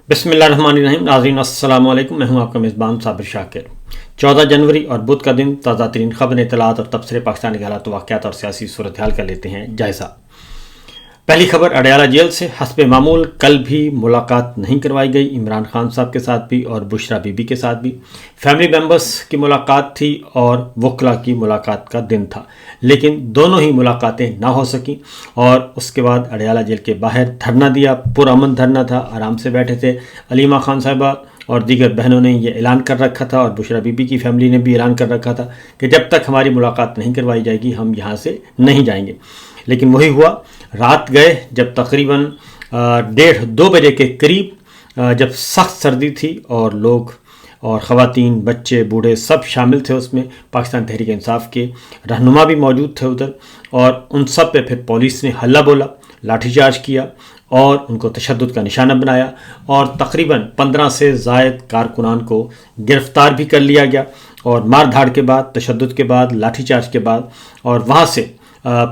بسم اللہ الرحمن الرحیم. ناظرین السلام علیکم. میں ہوں آپ کا میزبان صابر شاکر. 14 جنوری اور بدھ کا دن تازہ ترین خبر اطلاعات اور تبصرے پاکستان کے حالات واقعات اور سیاسی صورتحال کا لیتے ہیں جائزہ. پہلی خبر اڈیالہ جیل سے. حسب معمول کل بھی ملاقات نہیں کروائی گئی عمران خان صاحب کے ساتھ بھی اور بشرا بی بی کے ساتھ بھی. فیملی ممبرس کی ملاقات تھی اور وکلا کی ملاقات کا دن تھا، لیکن دونوں ہی ملاقاتیں نہ ہو سکیں اور اس کے بعد اڈیالہ جیل کے باہر دھرنا دیا. پرامن دھرنا تھا، آرام سے بیٹھے تھے. علیمہ خان صاحبہ اور دیگر بہنوں نے یہ اعلان کر رکھا تھا اور بشرا بی بی کی فیملی نے بھی اعلان کر رکھا تھا کہ جب تک ہماری ملاقات نہیں کروائی جائے گی ہم یہاں سے نہیں جائیں گے. لیکن وہی ہوا. رات گئے جب تقریباً 1:30-2 بجے کے قریب، جب سخت سردی تھی اور لوگ اور خواتین، بچے، بوڑھے سب شامل تھے اس میں. پاکستان تحریک انصاف کے رہنما بھی موجود تھے ادھر، اور ان سب پہ پھر پولیس نے حلہ بولا، لاٹھی چارج کیا اور ان کو تشدد کا نشانہ بنایا اور تقریباً 15 سے زائد کارکنان کو گرفتار بھی کر لیا گیا. اور مار دھاڑ کے بعد، تشدد کے بعد، لاٹھی چارج کے بعد، اور وہاں سے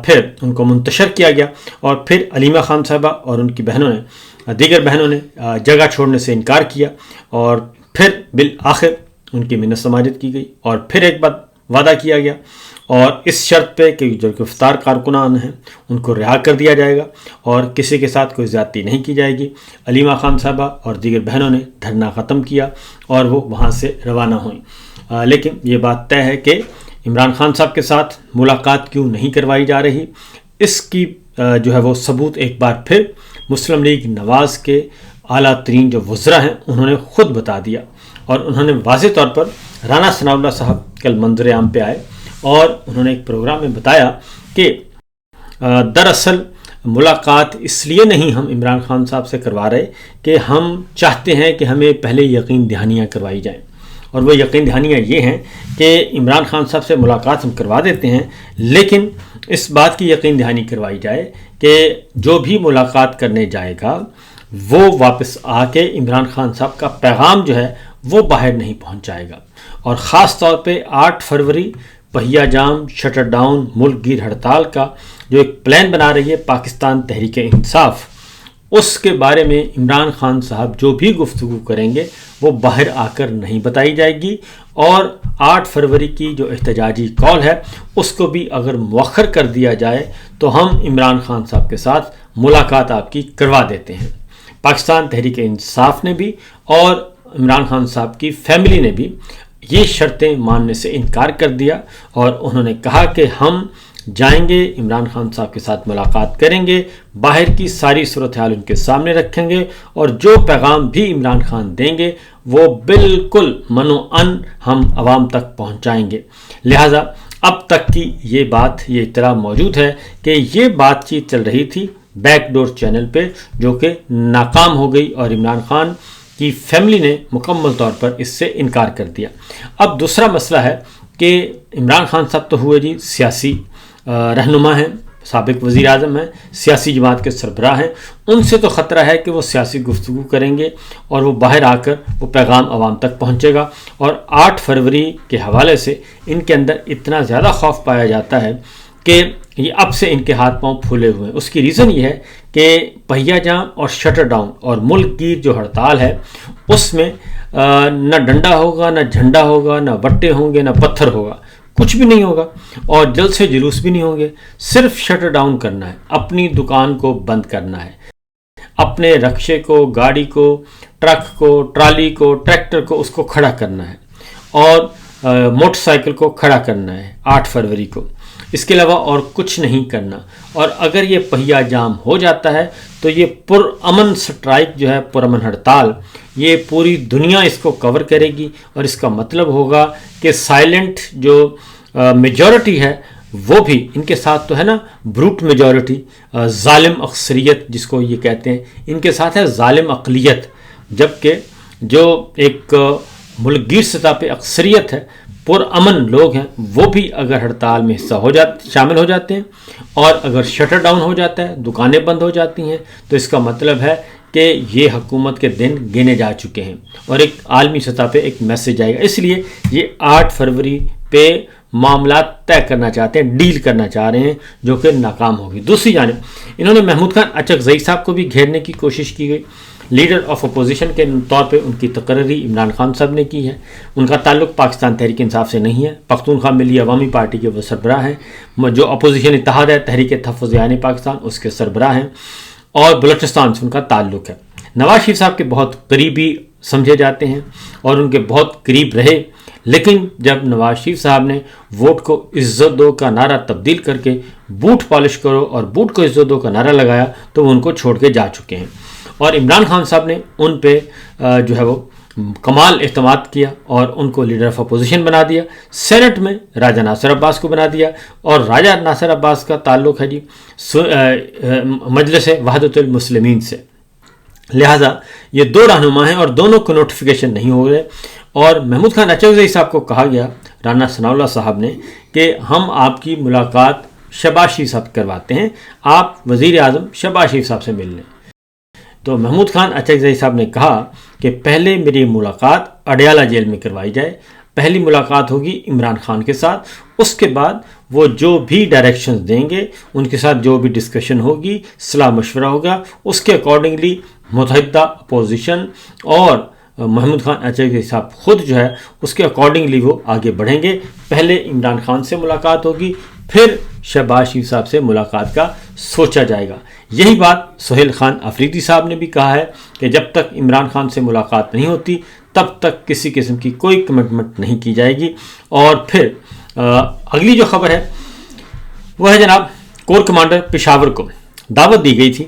پھر ان کو منتشر کیا گیا. اور پھر علیمہ خان صاحبہ اور ان کی بہنوں نے، دیگر بہنوں نے جگہ چھوڑنے سے انکار کیا اور پھر بالآخر ان کی منت سماجت کی گئی اور پھر ایک بات وعدہ کیا گیا، اور اس شرط پہ کہ جو گرفتار کارکنان ہیں ان کو رہا کر دیا جائے گا اور کسی کے ساتھ کوئی زیادتی نہیں کی جائے گی. علیمہ خان صاحبہ اور دیگر بہنوں نے دھرنا ختم کیا اور وہ وہاں سے روانہ ہوئیں. لیکن یہ بات طے ہے کہ عمران خان صاحب کے ساتھ ملاقات کیوں نہیں کروائی جا رہی، اس کی جو ہے وہ ثبوت ایک بار پھر مسلم لیگ نواز کے اعلیٰ ترین جو وزراء ہیں انہوں نے خود بتا دیا. اور انہوں نے واضح طور پر، رانا ثناء اللہ صاحب کل منظر عام پہ آئے اور انہوں نے ایک پروگرام میں بتایا کہ دراصل ملاقات اس لیے نہیں ہم عمران خان صاحب سے کروا رہے کہ ہم چاہتے ہیں کہ ہمیں پہلے یقین دہانیاں کروائی جائیں. اور وہ یقین دہانیاں یہ ہیں کہ عمران خان صاحب سے ملاقات ہم کروا دیتے ہیں، لیکن اس بات کی یقین دہانی کروائی جائے کہ جو بھی ملاقات کرنے جائے گا وہ واپس آ کے عمران خان صاحب کا پیغام جو ہے وہ باہر نہیں پہنچائے گا. اور خاص طور پہ 8 فروری پہیا جام شٹر ڈاؤن ملک گیر ہڑتال کا جو ایک پلان بنا رہی ہے پاکستان تحریک انصاف، اس کے بارے میں عمران خان صاحب جو بھی گفتگو کریں گے وہ باہر آ کر نہیں بتائی جائے گی. اور 8 فروری کی جو احتجاجی کال ہے اس کو بھی اگر مؤخر کر دیا جائے تو ہم عمران خان صاحب کے ساتھ ملاقات آپ کی کروا دیتے ہیں. پاکستان تحریک انصاف نے بھی اور عمران خان صاحب کی فیملی نے بھی یہ شرطیں ماننے سے انکار کر دیا اور انہوں نے کہا کہ ہم جائیں گے، عمران خان صاحب کے ساتھ ملاقات کریں گے، باہر کی ساری صورتحال ان کے سامنے رکھیں گے اور جو پیغام بھی عمران خان دیں گے وہ بالکل منو ان ہم عوام تک پہنچائیں گے. لہٰذا اب تک کی یہ بات، یہ اطلاع موجود ہے کہ یہ بات چیت چل رہی تھی بیک ڈور چینل پہ جو کہ ناکام ہو گئی اور عمران خان کی فیملی نے مکمل طور پر اس سے انکار کر دیا. اب دوسرا مسئلہ ہے کہ عمران خان صاحب تو ہوئے جی سیاسی رہنما ہیں، سابق وزیر اعظم ہیں، سیاسی جماعت کے سربراہ ہیں، ان سے تو خطرہ ہے کہ وہ سیاسی گفتگو کریں گے اور وہ باہر آ کر وہ پیغام عوام تک پہنچے گا. اور 8 فروری کے حوالے سے ان کے اندر اتنا زیادہ خوف پایا جاتا ہے کہ یہ اب سے ان کے ہاتھ پاؤں پھولے ہوئے ہیں. اس کی ریزن یہ ہے کہ پہیا جام اور شٹر ڈاؤن اور ملک گیر جو ہڑتال ہے اس میں نہ ڈنڈا ہوگا، نہ جھنڈا ہوگا، نہ بٹے ہوں گے، نہ پتھر ہوگا، کچھ بھی نہیں ہوگا اور جلد سے جلوس بھی نہیں ہوں گے. صرف شٹر ڈاؤن کرنا ہے، اپنی دکان کو بند کرنا ہے، اپنے رکشے کو، گاڑی کو، ٹرک کو، ٹرالی کو، ٹریکٹر کو، اس کو کھڑا کرنا ہے اور موٹر سائیکل کو کھڑا کرنا ہے 8 فروری کو. اس کے علاوہ اور کچھ نہیں کرنا. اور اگر یہ پہیا جام ہو جاتا ہے تو یہ پرامن سٹرائک جو ہے، پرامن ہڑتال، یہ پوری دنیا اس کو کور کرے گی اور اس کا مطلب ہوگا کہ سائلنٹ جو میجورٹی ہے وہ بھی ان کے ساتھ تو ہے نا، بروٹ میجورٹی، ظالم اکثریت جس کو یہ کہتے ہیں، ان کے ساتھ ہے ظالم اقلیت. جبکہ جو ایک ملک گیر سطح پہ اکثریت ہے، پرامن لوگ ہیں، وہ بھی اگر ہڑتال میں شامل ہو جاتے ہیں اور اگر شٹر ڈاؤن ہو جاتا ہے، دکانیں بند ہو جاتی ہیں، تو اس کا مطلب ہے کہ یہ حکومت کے دن گنے جا چکے ہیں اور ایک عالمی سطح پہ ایک میسج آئے گا. اس لیے یہ 8 فروری پہ معاملات طے کرنا چاہتے ہیں، ڈیل کرنا چاہ رہے ہیں، جو کہ ناکام ہوگی. دوسری جانب انہوں نے محمود خان اچک زئی صاحب کو بھی گھیرنے کی کوشش کی گئی. لیڈر آف اپوزیشن کے طور پہ ان کی تقرری عمران خان صاحب نے کی ہے. ان کا تعلق پاکستان تحریک انصاف سے نہیں ہے. پختونخوا ملی عوامی پارٹی کے وہ سربراہ ہیں. جو اپوزیشن اتحاد ہے تحریک تحفظ عیان پاکستان، اس کے سربراہ ہیں، اور بلوچستان سے ان کا تعلق ہے. نواز شریف صاحب کے بہت قریبی سمجھے جاتے ہیں اور ان کے بہت قریب رہے، لیکن جب نواز شریف صاحب نے ووٹ کو عزت دو کا نعرہ تبدیل کر کے بوٹ پالش کرو اور بوٹ کو عزت دو کا نعرہ لگایا تو وہ ان کو چھوڑ کے جا چکے ہیں. اور عمران خان صاحب نے ان پہ جو ہے وہ کمال اعتماد کیا اور ان کو لیڈر آف اپوزیشن بنا دیا. سینٹ میں راجہ ناصر عباس کو بنا دیا، اور راجہ ناصر عباس کا تعلق ہے جی مجلس وحدت المسلمین سے. لہٰذا یہ دو رہنما ہیں اور دونوں کو نوٹیفیکیشن نہیں ہو رہے. اور محمود خان اچکزئی صاحب کو کہا گیا، رانا ثناء اللہ صاحب نے، کہ ہم آپ کی ملاقات شہباز شریف صاحب کرواتے ہیں، آپ وزیر اعظم شہباز شریف صاحب سے مل لیں. تو محمود خان اچکزئی صاحب نے کہا کہ پہلے میری ملاقات اڈیالہ جیل میں کروائی جائے، پہلی ملاقات ہوگی عمران خان کے ساتھ، اس کے بعد وہ جو بھی ڈائریکشنز دیں گے، ان کے ساتھ جو بھی ڈسکشن ہوگی، صلاح مشورہ ہوگا، اس کے اکارڈنگلی متحدہ اپوزیشن اور محمود خان اچکزئی صاحب خود جو ہے اس کے اکارڈنگلی وہ آگے بڑھیں گے. پہلے عمران خان سے ملاقات ہوگی، پھر شہباز شریف صاحب سے ملاقات کا سوچا جائے گا. یہی بات سہیل خان افریدی صاحب نے بھی کہا ہے کہ جب تک عمران خان سے ملاقات نہیں ہوتی تب تک کسی قسم کی کوئی کمٹمنٹ نہیں کی جائے گی. اور پھر اگلی جو خبر ہے وہ ہے جناب، کور کمانڈر پشاور کو دعوت دی گئی تھی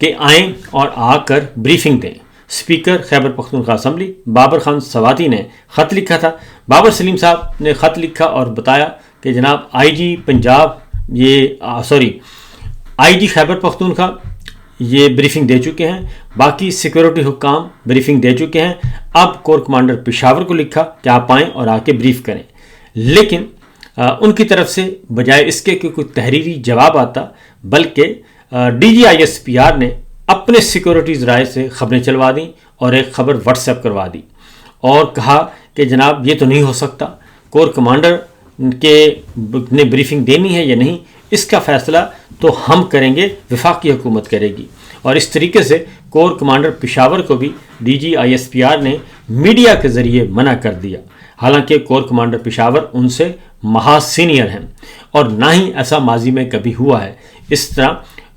کہ آئیں اور آ کر بریفنگ دیں. اسپیکر خیبر پختونخوا اسمبلی بابر خان سواتی نے خط لکھا تھا. بابر سلیم صاحب نے خط لکھا اور بتایا کہ جناب آئی جی پنجاب آئی جی خیبر پختونخوا یہ بریفنگ دے چکے ہیں، باقی سیکورٹی حکام بریفنگ دے چکے ہیں. اب کور کمانڈر پشاور کو لکھا کہ آپ آئیں اور آ کے بریف کریں. لیکن ان کی طرف سے بجائے اس کے کہ کوئی تحریری جواب آتا، بلکہ D G I S P R نے اپنے سیکورٹی ذرائع سے خبریں چلوا دیں اور ایک خبر واٹس ایپ کروا دی اور کہا کہ جناب یہ تو نہیں ہو سکتا، کور کمانڈر نے بریفنگ دینی ہے یا نہیں، اس کا فیصلہ تو ہم کریں گے، وفاقی حکومت کرے گی. اور اس طریقے سے کور کمانڈر پشاور کو بھی D G I S P R نے میڈیا کے ذریعے منع کر دیا. حالانکہ کور کمانڈر پشاور ان سے محاذ سینئر ہیں اور نہ ہی ایسا ماضی میں کبھی ہوا ہے. اس طرح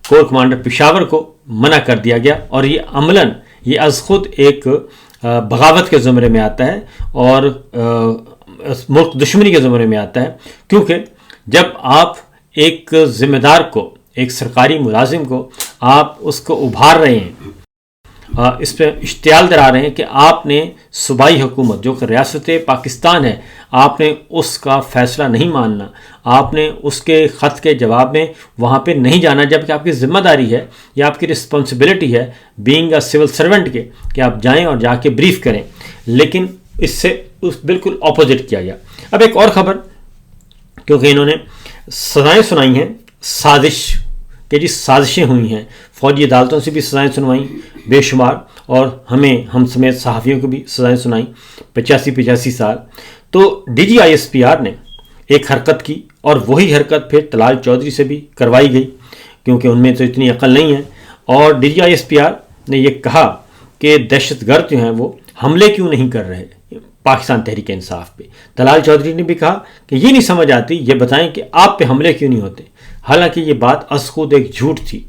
کور کمانڈر پشاور کو منع کر دیا گیا اور یہ عملاً یہ از خود ایک بغاوت کے زمرے میں آتا ہے اور ملک دشمنی کے زمرے میں آتا ہے. کیونکہ جب آپ ایک ذمہ دار کو، ایک سرکاری ملازم کو آپ اس کو ابھار رہے ہیں، اس پہ اشتعال درا رہے ہیں کہ آپ نے صوبائی حکومت جو کہ ریاست پاکستان ہے، آپ نے اس کا فیصلہ نہیں ماننا، آپ نے اس کے خط کے جواب میں وہاں پہ نہیں جانا، جبکہ آپ کی ذمہ داری ہے یا آپ کی رسپانسبلٹی ہے بینگ اے سول سرونٹ کے کہ آپ جائیں اور جا کے بریف کریں. لیکن اس سے بالکل اپوزٹ کیا گیا. اب ایک اور خبر، کیونکہ انہوں نے سزائیں سنائی ہیں سازش کہ جی سازشیں ہوئی ہیں، فوجی عدالتوں سے بھی سزائیں سنوائیں بے شمار، اور ہم سمیت صحافیوں کو بھی سزائیں سنائیں 85 سال. تو D G I S P R نے ایک حرکت کی اور وہی حرکت پھر طلال چودھری سے بھی کروائی گئی، کیونکہ ان میں تو اتنی عقل نہیں ہے. اور D G I S P R نے یہ کہا کہ دہشت گرد جو ہیں وہ حملے کیوں نہیں کر رہے پاکستان تحریک انصاف پہ. طلال چودھری نے بھی کہا کہ یہ نہیں سمجھ آتی، یہ بتائیں کہ آپ پہ حملے کیوں نہیں ہوتے. حالانکہ یہ بات از خود ایک جھوٹ تھی،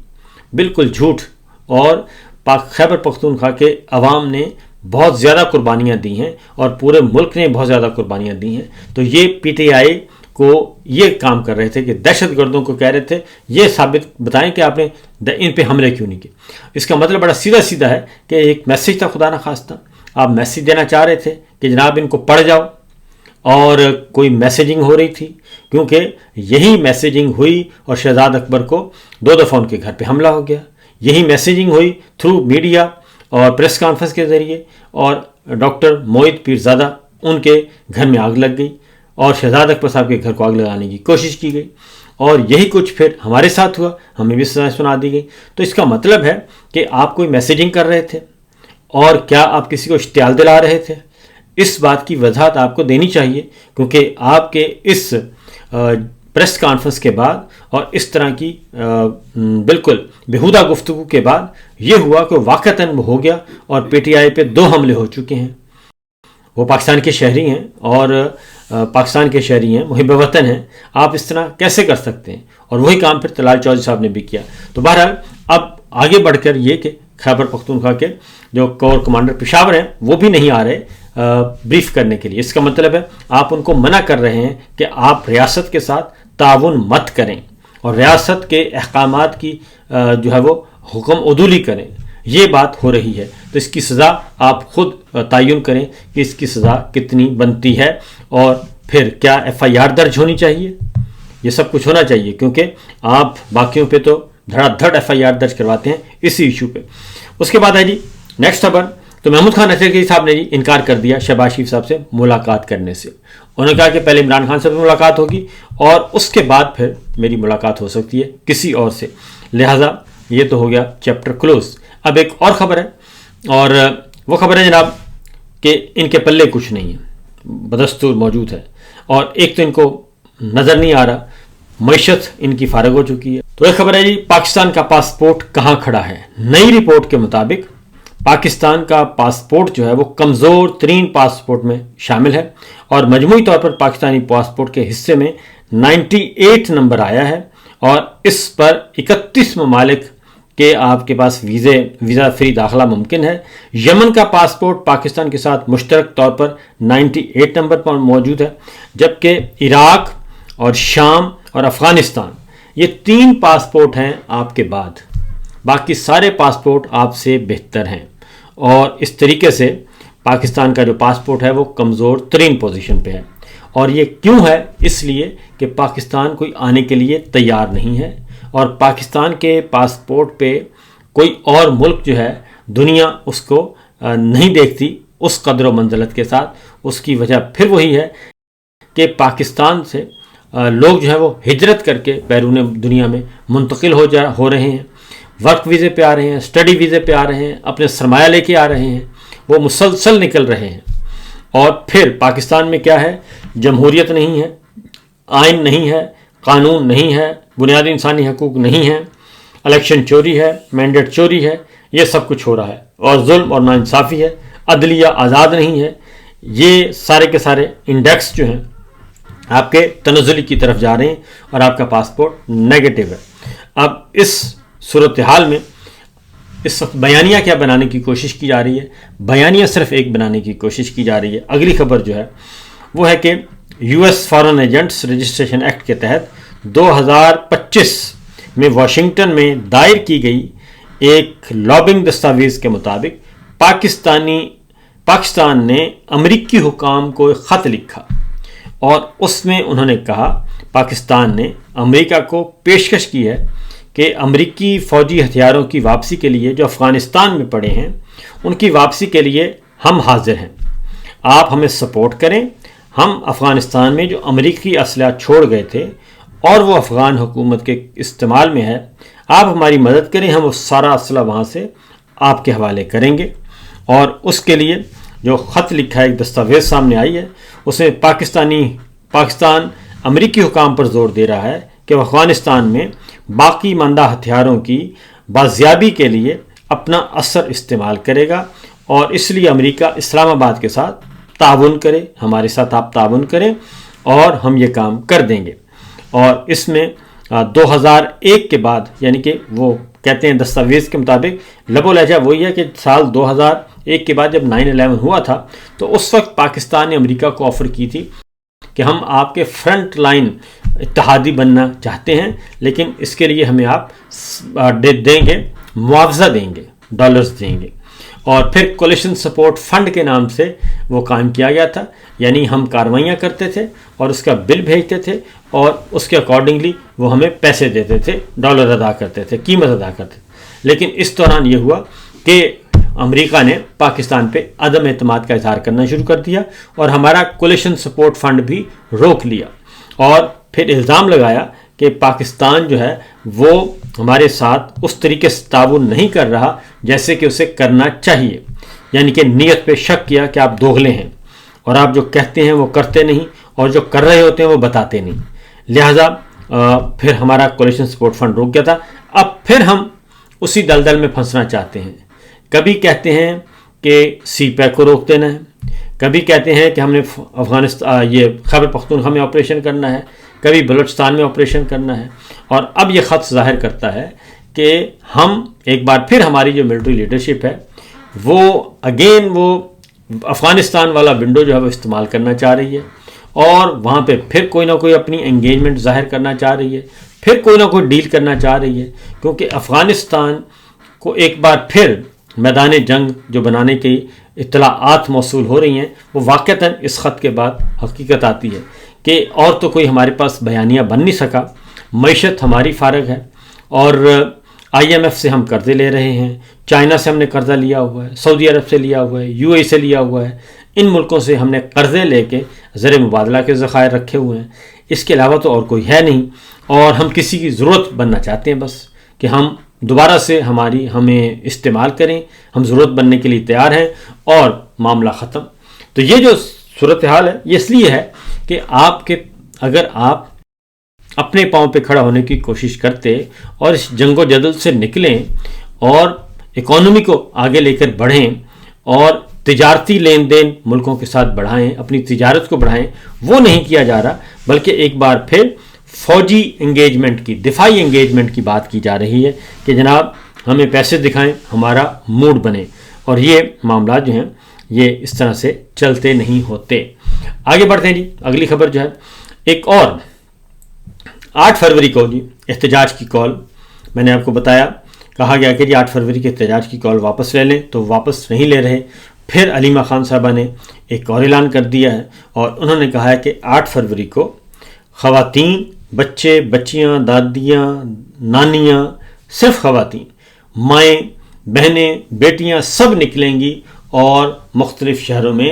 بالکل جھوٹ. اور خیبر پختونخوا کے عوام نے بہت زیادہ قربانیاں دی ہیں اور پورے ملک نے بہت زیادہ قربانیاں دی ہیں. تو یہ پی ٹی آئی کو یہ کام کر رہے تھے کہ دہشت گردوں کو کہہ رہے تھے یہ ثابت بتائیں کہ آپ نے ان پہ حملے کیوں نہیں کیے. اس کا مطلب بڑا سیدھا ہے کہ ایک میسیج تھا، خدا نخواستہ آپ میسیج دینا چاہ رہے تھے کہ جناب ان کو پڑھ جاؤ، اور کوئی میسیجنگ ہو رہی تھی، کیونکہ یہی میسیجنگ ہوئی اور شہزاد اکبر کو 2 دفعہ ان کے گھر پہ حملہ ہو گیا. یہی میسیجنگ ہوئی تھرو میڈیا اور پریس کانفرنس کے ذریعے، اور ڈاکٹر موعد پیرزادہ ان کے گھر میں آگ لگ گئی اور شہزاد اکبر صاحب کے گھر کو آگ لگانے کی کوشش کی گئی. اور یہی کچھ پھر ہمارے ساتھ ہوا، ہمیں بھی سزائیں سنا دی گئی. تو اس کا مطلب ہے کہ آپ کوئی میسیجنگ کر رہے تھے اور کیا آپ کسی کو اشتعال دلا رہے تھے. اس بات کی وضاحت آپ کو دینی چاہیے، کیونکہ آپ کے اس پریس کانفرنس کے بعد اور اس طرح کی بالکل بیہودہ گفتگو کے بعد یہ ہوا کہ واقعتاً وہ ہو گیا اور پی ٹی آئی پہ 2 حملے ہو چکے ہیں. وہ پاکستان کے شہری ہیں اور پاکستان کے شہری ہیں، محب وطن ہیں. آپ اس طرح کیسے کر سکتے ہیں؟ اور وہی کام پھر طلال چودھری صاحب نے بھی کیا. تو بہرحال اب آگے بڑھ کر یہ کہ خیبر پختونخوا کے جو کور کمانڈر پشاور ہیں وہ بھی نہیں آ رہے بریف کرنے کے لیے. اس کا مطلب ہے آپ ان کو منع کر رہے ہیں کہ آپ ریاست کے ساتھ تعاون مت کریں اور ریاست کے احکامات کی جو ہے وہ حکم عدولی کریں. یہ بات ہو رہی ہے. تو اس کی سزا آپ خود تعین کریں کہ اس کی سزا کتنی بنتی ہے اور پھر کیا ایف آئی آر درج ہونی چاہیے. یہ سب کچھ ہونا چاہیے کیونکہ آپ باقیوں پہ تو دھڑا دھڑ ایف آئی آر درج کرواتے ہیں اسی ایشو پہ. اس کے بعد ہے جی نیکسٹ خبر. تو محمود خان اطہر صاحب نے جی انکار کر دیا شہباز شریف صاحب سے ملاقات کرنے سے. انہوں نے کہا کہ پہلے عمران خان سے ملاقات ہوگی اور اس کے بعد پھر میری ملاقات ہو سکتی ہے کسی اور سے. لہٰذا یہ تو ہو گیا چیپٹر کلوز. اب ایک اور خبر ہے اور وہ خبر ہے جناب کہ ان کے پلے کچھ نہیں ہے، بدستور موجود ہے. اور ایک تو ان کو نظر نہیں آ رہا، معیشت ان کی فارغ ہو چکی ہے. تو ایک خبر ہے جی پاکستان کا پاسپورٹ کہاں کھڑا ہے. نئی رپورٹ کے مطابق پاکستان کا پاسپورٹ جو ہے وہ کمزور ترین پاسپورٹ میں شامل ہے اور مجموعی طور پر پاکستانی پاسپورٹ کے حصے میں 98 نمبر آیا ہے اور اس پر 31 ممالک کہ آپ کے پاس ویزا فری داخلہ ممکن ہے. یمن کا پاسپورٹ پاکستان کے ساتھ مشترک طور پر 98 نمبر پر موجود ہے، جبکہ عراق اور شام اور افغانستان یہ 3 پاسپورٹ ہیں آپ کے بعد. باقی سارے پاسپورٹ آپ سے بہتر ہیں اور اس طریقے سے پاکستان کا جو پاسپورٹ ہے وہ کمزور ترین پوزیشن پہ ہے. اور یہ کیوں ہے؟ اس لیے کہ پاکستان کوئی آنے کے لیے تیار نہیں ہے اور پاکستان کے پاسپورٹ پہ کوئی اور ملک جو ہے دنیا اس کو نہیں دیکھتی اس قدر و منزلت کے ساتھ. اس کی وجہ پھر وہی ہے کہ پاکستان سے لوگ جو ہے وہ ہجرت کر کے بیرون دنیا میں منتقل ہو رہے ہیں، ورک ویزے پہ آ رہے ہیں، اسٹڈی ویزے پہ آ رہے ہیں، اپنے سرمایہ لے کے آ رہے ہیں، وہ مسلسل نکل رہے ہیں. اور پھر پاکستان میں کیا ہے؟ جمہوریت نہیں ہے، آئین نہیں ہے، قانون نہیں ہے، بنیادی انسانی حقوق نہیں ہیں، الیکشن چوری ہے، مینڈیٹ چوری ہے، یہ سب کچھ ہو رہا ہے اور ظلم اور ناانصافی ہے، عدلیہ آزاد نہیں ہے. یہ سارے کے سارے انڈیکس جو ہیں آپ کے تنزلی کی طرف جا رہے ہیں اور آپ کا پاسپورٹ نیگیٹو ہے. اب اس صورتحال میں اس وقت بیانیہ کیا بنانے کی کوشش کی جا رہی ہے؟ بیانیہ صرف ایک بنانے کی کوشش کی جا رہی ہے. اگلی خبر جو ہے وہ ہے کہ U S foreign agents registration act کے تحت 2025 میں واشنگٹن میں دائر کی گئی ایک لابنگ دستاویز کے مطابق پاکستان نے امریکی حکام کو ایک خط لکھا اور اس میں انہوں نے کہا پاکستان نے امریکہ کو پیشکش کی ہے کہ امریکی فوجی ہتھیاروں کی واپسی کے لیے جو افغانستان میں پڑے ہیں ان کی واپسی کے لیے ہم حاضر ہیں. آپ ہمیں سپورٹ کریں. ہم افغانستان میں جو امریکی اسلحہ چھوڑ گئے تھے اور وہ افغان حکومت کے استعمال میں ہے، آپ ہماری مدد کریں. ہم وہ سارا اسلحہ وہاں سے آپ کے حوالے کریں گے. اور اس کے لیے جو خط لکھا ہے، ایک دستاویز سامنے آئی ہے، اس میں پاکستان امریکی حکام پر زور دے رہا ہے کہ وہ افغانستان میں باقی ماندہ ہتھیاروں کی بازیابی کے لیے اپنا اثر استعمال کرے گا اور اس لیے امریکہ اسلام آباد کے ساتھ تعاون کرے، ہمارے ساتھ آپ تعاون کریں اور ہم یہ کام کر دیں گے. اور اس میں 2001 کے بعد، یعنی کہ وہ کہتے ہیں دستاویز کے مطابق لب و لہجہ وہی ہے کہ سال 2001 کے بعد جب 9/11 ہوا تھا تو اس وقت پاکستان نے امریکہ کو آفر کی تھی کہ ہم آپ کے فرنٹ لائن اتحادی بننا چاہتے ہیں، لیکن اس کے لیے ہمیں آپ دیں گے، معاوضہ دیں گے، ڈالرز دیں گے. اور پھر کولیشن سپورٹ فنڈ کے نام سے وہ قائم کیا گیا تھا، یعنی ہم کاروائیاں کرتے تھے اور اس کا بل بھیجتے تھے اور اس کے اکارڈنگلی وہ ہمیں پیسے دیتے تھے، ڈالر ادا کرتے تھے، قیمت ادا کرتے تھے. لیکن اس دوران یہ ہوا کہ امریکہ نے پاکستان پہ عدم اعتماد کا اظہار کرنا شروع کر دیا اور ہمارا کولیشن سپورٹ فنڈ بھی روک لیا اور پھر الزام لگایا کہ پاکستان جو ہے وہ ہمارے ساتھ اس طریقے سے تعاون نہیں کر رہا جیسے کہ اسے کرنا چاہیے. یعنی کہ نیت پہ شک کیا کہ آپ دوغلے ہیں اور آپ جو کہتے ہیں وہ کرتے نہیں اور جو کر رہے ہوتے ہیں وہ بتاتے نہیں. لہٰذا پھر ہمارا کولیشن سپورٹ فنڈ رک گیا تھا. اب پھر ہم اسی دلدل میں پھنسنا چاہتے ہیں. کبھی کہتے ہیں کہ سی پیک کو روک دینا ہے, کبھی کہتے ہیں کہ ہم نے افغانستان یہ خیبر پختونخوا میں آپریشن کرنا ہے, کبھی بلوچستان میں آپریشن کرنا ہے. اور اب یہ خط ظاہر کرتا ہے کہ ہم ایک بار پھر ہماری جو ملٹری لیڈرشپ ہے وہ اگین وہ افغانستان والا ونڈو جو ہے وہ استعمال کرنا چاہ رہی ہے, اور وہاں پہ پھر کوئی نہ کوئی اپنی انگیجمنٹ ظاہر کرنا چاہ رہی ہے, پھر کوئی نہ کوئی ڈیل کرنا چاہ رہی ہے. کیونکہ افغانستان کو ایک بار پھر میدان جنگ جو بنانے کی اطلاعات موصول ہو رہی ہیں, وہ واقعتاً اس خط کے بعد حقیقت آتی ہے کہ اور تو کوئی ہمارے پاس بیانیہ بن نہیں سکا, معیشت ہماری فارغ ہے, اور آئی ایم ایف سے ہم قرضے لے رہے ہیں, چائنا سے ہم نے قرضہ لیا ہوا ہے, سعودی عرب سے لیا ہوا ہے, یو اے سے لیا ہوا ہے. ان ملکوں سے ہم نے قرضے لے کے زر مبادلہ کے ذخائر رکھے ہوئے ہیں. اس کے علاوہ تو اور کوئی ہے نہیں, اور ہم کسی کی ضرورت بننا چاہتے ہیں بس کہ ہم دوبارہ سے ہمیں استعمال کریں. ہم ضرورت بننے کے لیے تیار ہیں اور معاملہ ختم. تو یہ جو صورتحال ہے یہ اس لیے ہے کہ اگر آپ اپنے پاؤں پہ کھڑا ہونے کی کوشش کرتے اور اس جنگ و جدل سے نکلیں اور اکانومی کو آگے لے کر بڑھیں اور تجارتی لین دین ملکوں کے ساتھ بڑھائیں, اپنی تجارت کو بڑھائیں, وہ نہیں کیا جا رہا, بلکہ ایک بار پھر فوجی انگیجمنٹ کی, دفاعی انگیجمنٹ کی بات کی جا رہی ہے کہ جناب ہمیں پیسے دکھائیں, ہمارا موڈ بنے. اور یہ معاملات جو ہیں یہ اس طرح سے چلتے نہیں ہوتے. آگے بڑھتے ہیں جی. اگلی خبر جو ہے ایک اور 8 فروری کو جی احتجاج کی کال, میں نے آپ کو بتایا, کہا گیا کہ جی 8 فروری کے احتجاج کی کال واپس لے لیں, تو واپس نہیں لے رہے. پھر علیمہ خان صاحبہ نے ایک اور اعلان کر دیا ہے, اور انہوں نے کہا ہے کہ 8 فروری کو خواتین, بچے, بچیاں, دادیاں, نانیاں, صرف خواتین, مائیں, بہنیں, بیٹیاں سب نکلیں گی اور مختلف شہروں میں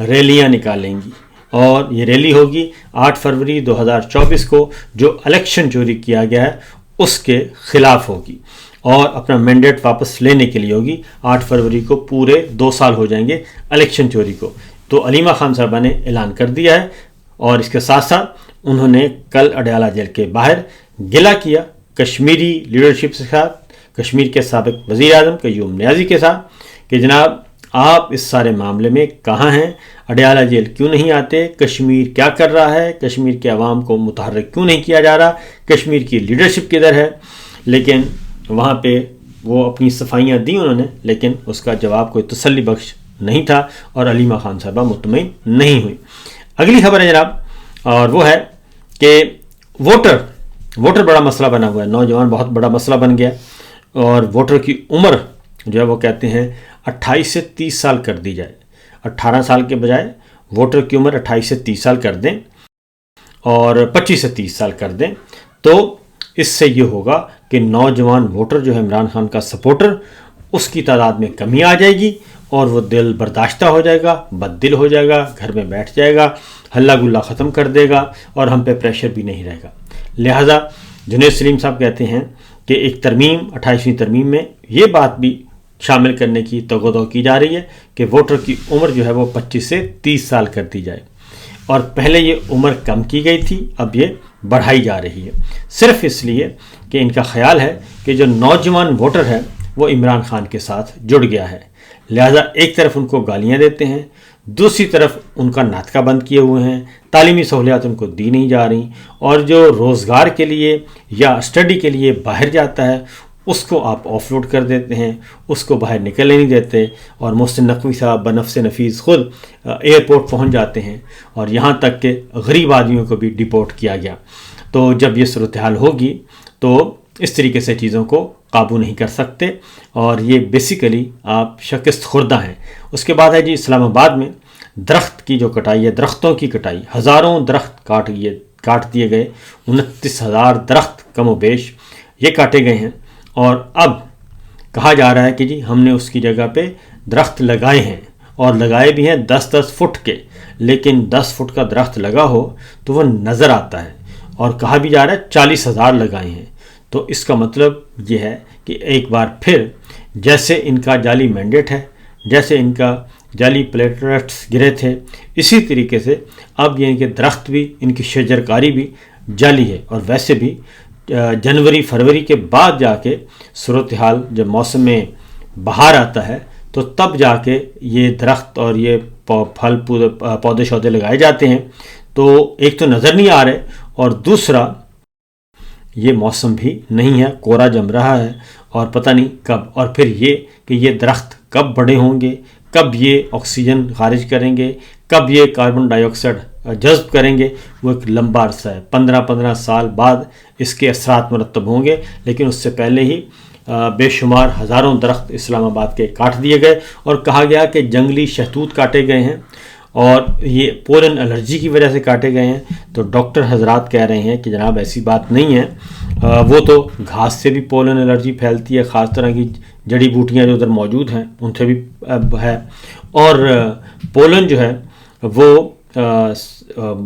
ریلیاں نکالیں گی. اور یہ ریلی ہوگی 8 فروری 2024 کو جو الیکشن چوری کیا گیا ہے اس کے خلاف ہوگی, اور اپنا مینڈیٹ واپس لینے کے لیے ہوگی. 8 فروری کو پورے 2 سال ہو جائیں گے الیکشن چوری کو. تو علیمہ خان صاحبہ نے اعلان کر دیا ہے, اور اس کے ساتھ ساتھ انہوں نے کل اڈیالہ جیل کے باہر گلہ کیا کشمیری لیڈرشپ کے ساتھ, کشمیر کے سابق وزیر اعظم قیوم نیازی کے ساتھ, کہ جناب آپ اس سارے معاملے میں کہاں ہیں, اڈیالہ جیل کیوں نہیں آتے, کشمیر کیا کر رہا ہے, کشمیر کے عوام کو متحرک کیوں نہیں کیا جا رہا, کشمیر کی لیڈرشپ کدھر ہے. لیکن وہاں پہ وہ اپنی صفائیاں دیں انہوں نے, لیکن اس کا جواب کوئی تسلی بخش نہیں تھا, اور علیمہ خان صاحبہ مطمئن نہیں ہوئی. اگلی خبر ہے جناب, اور وہ ہے کہ ووٹر بڑا مسئلہ بنا ہوا ہے. نوجوان بہت بڑا مسئلہ بن گیا, اور ووٹر کی عمر جو ہے وہ کہتے ہیں 28 سے 30 سال کر دی جائے. 18 سال کے بجائے ووٹر کی عمر 28 سے 30 سال کر دیں اور 25 سے 30 سال کر دیں, تو اس سے یہ ہوگا کہ نوجوان ووٹر جو ہے عمران خان کا سپورٹر, اس کی تعداد میں کمی آ جائے گی, اور وہ دل برداشتہ ہو جائے گا, بد دل ہو جائے گا, گھر میں بیٹھ جائے گا, ہلہ گلہ ختم کر دے گا, اور ہم پہ پریشر بھی نہیں رہے گا. لہٰذا جنید سلیم صاحب کہتے ہیں کہ ایک ترمیم 28ویں ترمیم میں یہ بات بھی شامل کرنے کی توغہ کی جا رہی ہے کہ ووٹر کی عمر جو ہے وہ 25 سے 30 سال کر دی جائے. اور پہلے یہ عمر کم کی گئی تھی, اب یہ بڑھائی جا رہی ہے, صرف اس لیے کہ ان کا خیال ہے کہ جو نوجوان ووٹر ہے وہ عمران خان کے ساتھ جڑ گیا ہے. لہذا ایک طرف ان کو گالیاں دیتے ہیں, دوسری طرف ان کا ناطقہ بند کیے ہوئے ہیں, تعلیمی سہولیات ان کو دی نہیں جا رہی, اور جو روزگار کے لیے یا اسٹڈی کے لیے باہر جاتا ہے اس کو آپ آف لوڈ کر دیتے ہیں, اس کو باہر نکلنے نہیں دیتے, اور محسن نقوی صاحب بنفس نفیس خود ایئرپورٹ پہنچ جاتے ہیں, اور یہاں تک کہ غریب آدمیوں کو بھی ڈیپورٹ کیا گیا. تو جب یہ صورتحال ہوگی تو اس طریقے سے چیزوں کو قابو نہیں کر سکتے, اور یہ بیسیکلی آپ شکست خوردہ ہیں. اس کے بعد ہے جی اسلام آباد میں درخت کی جو کٹائی ہے, درختوں کی کٹائی, ہزاروں درخت کاٹ دیے گئے, 29,000 درخت کم و بیش یہ کاٹے گئے ہیں. اور اب کہا جا رہا ہے کہ جی ہم نے اس کی جگہ پہ درخت لگائے ہیں, اور لگائے بھی ہیں 10-10 فٹ کے, لیکن 10 فٹ کا درخت لگا ہو تو وہ نظر آتا ہے, اور کہا بھی جا رہا ہے 40,000 لگائے ہیں. تو اس کا مطلب یہ ہے کہ ایک بار پھر جیسے ان کا جعلی مینڈیٹ ہے, جیسے ان کا جعلی پلیٹلیٹس گرے تھے, اسی طریقے سے اب یہ ان کے درخت بھی, ان کی شجرکاری بھی جعلی ہے، اور ویسے بھی جنوری فروری کے بعد جا کے صورتحال جب موسم بہار آتا ہے تو تب جا کے یہ درخت اور یہ پھل پودے شودے لگائے جاتے ہیں. تو ایک تو نظر نہیں آ رہے، اور دوسرا یہ موسم بھی نہیں ہے، کورا جم رہا ہے، اور پتہ نہیں کب. اور پھر یہ کہ یہ درخت کب بڑے ہوں گے، کب یہ آکسیجن خارج کریں گے، کب یہ کاربن ڈائی آکسائڈ جذب کریں گے، وہ ایک لمبا عرصہ ہے. 15 سال بعد اس کے اثرات مرتب ہوں گے، لیکن اس سے پہلے ہی بے شمار ہزاروں درخت اسلام آباد کے کاٹ دیے گئے، اور کہا گیا کہ جنگلی شہتوت کاٹے گئے ہیں اور یہ پولن الرجی کی وجہ سے کاٹے گئے ہیں. تو ڈاکٹر حضرات کہہ رہے ہیں کہ جناب ایسی بات نہیں ہے، وہ تو گھاس سے بھی پولن الرجی پھیلتی ہے، خاص طرح کی جڑی بوٹیاں جو ادھر موجود ہیں ان سے بھی ہے. اور پولن جو ہے وہ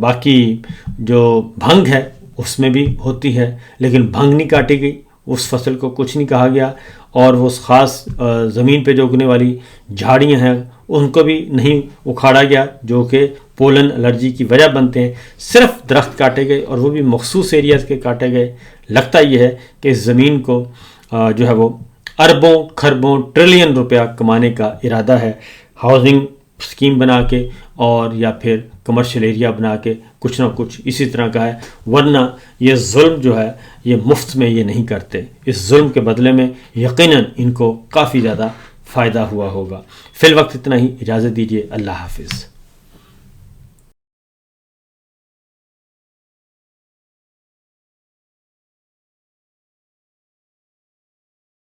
باقی جو بھنگ ہے اس میں بھی ہوتی ہے، لیکن بھنگ نہیں کاٹی گئی، اس فصل کو کچھ نہیں کہا گیا. اور وہ خاص زمین پہ جو اگنے والی جھاڑیاں ہیں ان کو بھی نہیں اکھاڑا گیا جو کہ پولن الرجی کی وجہ بنتے ہیں. صرف درخت کاٹے گئے، اور وہ بھی مخصوص ایریاز کے کاٹے گئے. لگتا یہ ہے کہ اس زمین کو جو ہے وہ اربوں کھربوں ٹریلین روپیہ کمانے کا ارادہ ہے، ہاؤسنگ اسکیم بنا کے اور یا پھر کمرشل ایریا بنا کے کچھ نہ کچھ اسی طرح کا ہے. ورنہ یہ ظلم جو ہے یہ مفت میں یہ نہیں کرتے، اس ظلم کے بدلے میں یقیناً ان کو کافی زیادہ فائدہ ہوا ہوگا. فی الوقت اتنا ہی، اجازت دیجیے، اللہ حافظ.